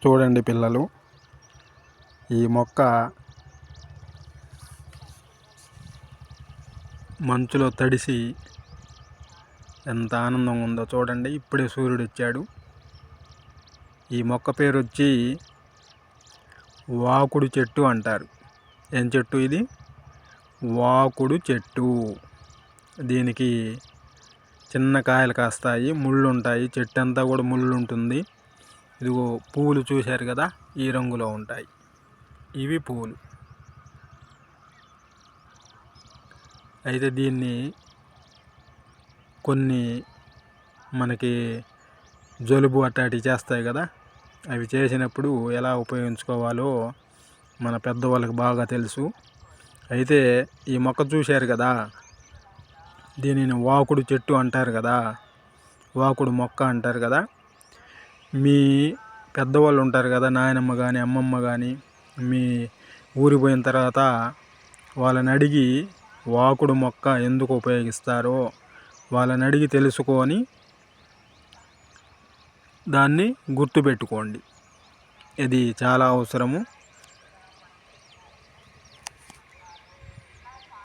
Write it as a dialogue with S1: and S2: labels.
S1: చూడండి పిల్లలు, ఈ మొక్క మంచులో తడిసి ఎంత ఆనందంగా ఉందో చూడండి. ఇప్పుడే సూర్యుడు వచ్చాడు. ఈ మొక్క పేరు వచ్చి వాకుడు చెట్టు అంటారు. ఏం చెట్టు ఇది? వాకుడు చెట్టు. దీనికి చిన్న కాయలు కాస్తాయి, ముళ్ళు ఉంటాయి. చెట్టు అంతా కూడా ముళ్ళు ఉంటుంది. ఇదిగో పువ్వులు చూశారు కదా, ఈ రంగులో ఉంటాయి. ఇవి పువ్వులు. అయితే దీన్ని కొన్ని మనకి జలుబు అట్లాంటివి చేస్తాయి కదా, అవి చేసినప్పుడు ఎలా ఉపయోగించుకోవాలో మన పెద్దవాళ్ళకి బాగా తెలుసు. అయితే ఈ మొక్క చూశారు కదా, దీనిని వాకుడు చెట్టు అంటారు కదా, వాకుడు మొక్క అంటారు కదా. మీ పెద్దవాళ్ళు ఉంటారు కదా, నాయనమ్మ కానీ అమ్మమ్మ కానీ, మీ ఊరి పోయిన తర్వాత వాళ్ళని అడిగి వాకుడు మొక్క ఎందుకు ఉపయోగిస్తారో వాళ్ళని అడిగి తెలుసుకొని దాన్ని గుర్తుపెట్టుకోండి. ఇది చాలా అవసరము.